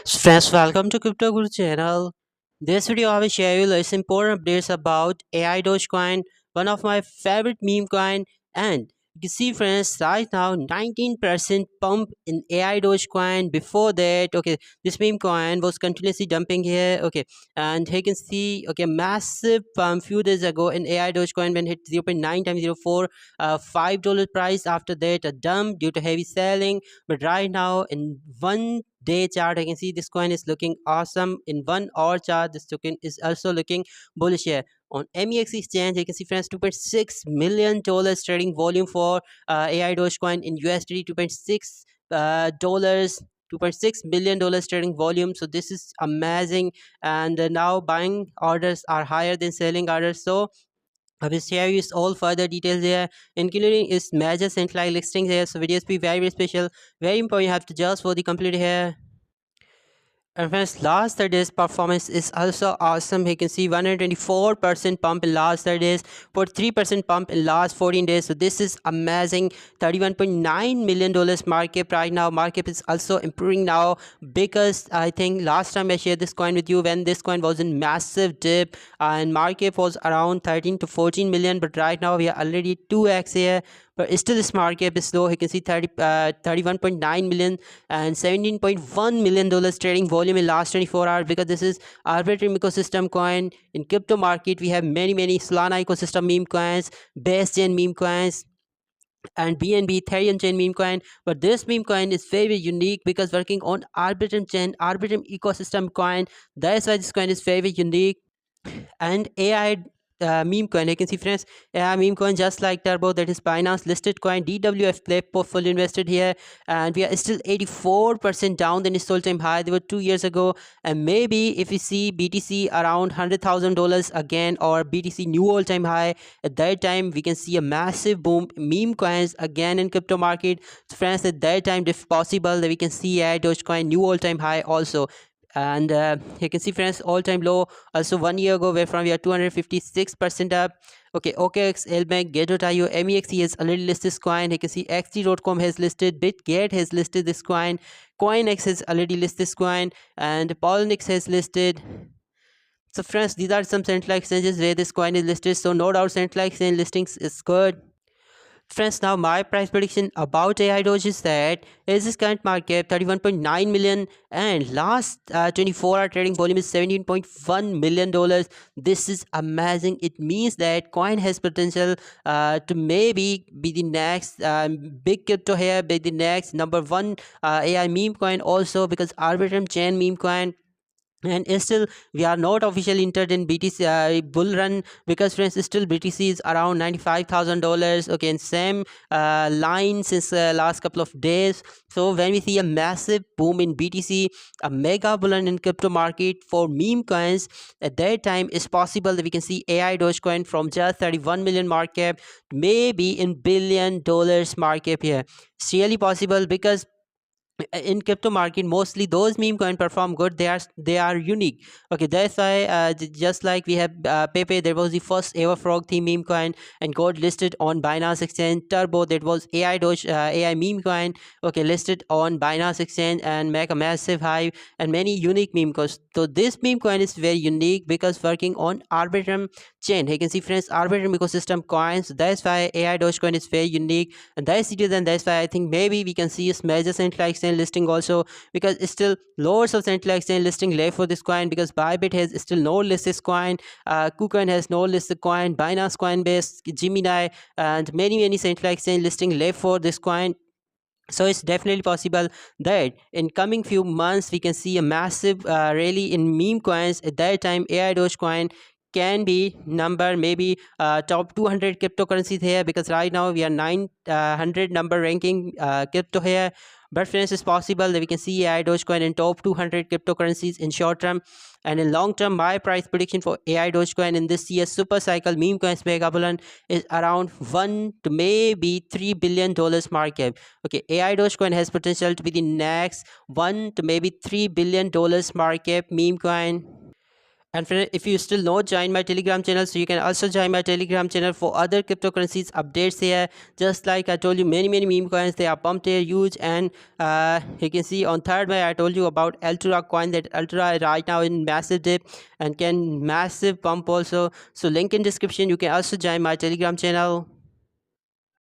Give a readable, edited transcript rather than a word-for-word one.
Friends, welcome to Crypto Guru channel. This video I will share you some important updates about AI Dogecoin, one of my favorite meme coin, and you can see friends right now 19% pump in AI Dogecoin. Before that, okay, this meme coin was continuously dumping here, okay, and you can see okay massive pump few days ago in AI Dogecoin when hit 0.9 times 04 $5 price. After that a dump due to heavy selling, but right now in 1 day chart I can see this coin is looking awesome. In 1 hour chart this token is also looking bullish here. On MEX exchange you can see friends $2.6 million trading volume for AI Dogecoin in USD. 2.6 dollars, $2.6 million trading volume, so this is amazing. And now buying orders are higher than selling orders, so I will share you all further details here, including its major centralized listings here. So videos be very, very special, very important. You have to just for the complete here. And friends, last 30 days performance is also awesome. You can see 124% pump in last 30 days, 43% pump in last 14 days. So this is amazing. $31.9 million market right now. Market is also improving now because I think last time I shared this coin with you when this coin was in massive dip and market was around 13 to 14 million. But right now we are already 2x here. But still this market is low. You can see 31.9 million and $17.1 million trading volume in last 24 hours, because this is Arbitrum ecosystem coin. In crypto market we have many Solana ecosystem meme coins, base chain meme coins, and BNB Ethereum chain meme coin. But this meme coin is very unique because working on Arbitrum chain, Arbitrum ecosystem coin. That's why this coin is very unique. And AI meme coin, you can see friends, AI meme coin just like Turbo, that is Binance listed coin. DWF play portfolio invested here, and we are still 84% down than its all-time high they were 2 years ago. And maybe if we see BTC around $100,000 again, or BTC new all-time high, at that time we can see a massive boom meme coins again in crypto market. So friends, at that time if possible that we can see a Dogecoin new all-time high also. And you can see friends all-time low also 1 year ago, where from we are 256% up. Okay, OKX, LBank, Get.io, MEXC has already listed this coin. You can see XT.com has listed, BitGet has listed this coin, CoinX has already listed this coin, and Polnix has listed. So friends, these are some central exchanges where this coin is listed, so no doubt central exchange listings is good. Friends, now my price prediction about AI Doge is that is this current market 31.9 million and last 24-hour trading volume is $17.1 million. This is amazing. It means that coin has potential to maybe be the next big crypto here, be the next number one AI meme coin also, because Arbitrum chain meme coin. And still we are not officially entered in BTC bull run, because friends still BTC is around $95,000. Okay, and same line since last couple of days. So when we see a massive boom in BTC, a mega bull run in crypto market for meme coins, at that time it's possible that we can see AI Dogecoin from just 31 million market cap maybe in $1 billion market here. It's really possible, because in crypto market mostly those meme coin perform good, they are unique. Okay, that's why just like we have Pepe, there was the first ever frog theme meme coin and got listed on Binance exchange. Turbo, that was AI Doge AI meme coin, okay, listed on Binance exchange and make a massive hype. And many unique meme coins, so this meme coin is very unique because working on Arbitrum chain. You can see friends, Arbitrum ecosystem coins, that's why AI Dogecoin is very unique. And that's it, and that's why I think maybe we can see a major central exchange listing also, because it's still loads of central exchange listing left for this coin, because Bybit has still no listed coin, KuCoin has no listed coin, Binance Coinbase, Gemini, and many central exchange listing left for this coin. So it's definitely possible that in coming few months we can see a massive rally in meme coins. At that time AI Dogecoin can be number maybe top 200 cryptocurrencies here, because right now we are 900 number ranking crypto here. But friends, it's possible that we can see AI Dogecoin in top 200 cryptocurrencies in short term. And in long term, my price prediction for AI Dogecoin in this year's super cycle meme coins mega bullion is around 1 to maybe $3 billion market. Okay, AI Dogecoin has potential to be the next 1 to maybe $3 billion market meme coin. And friend, if you still not join my Telegram channel, so you can also join my Telegram channel for other cryptocurrencies updates here. Just like I told you, many meme coins, they are pumped here huge. And you can see on third May I told you about Ultra coin, that Ultra right now in massive dip and can massive pump also. So link in description. You can also join my Telegram channel.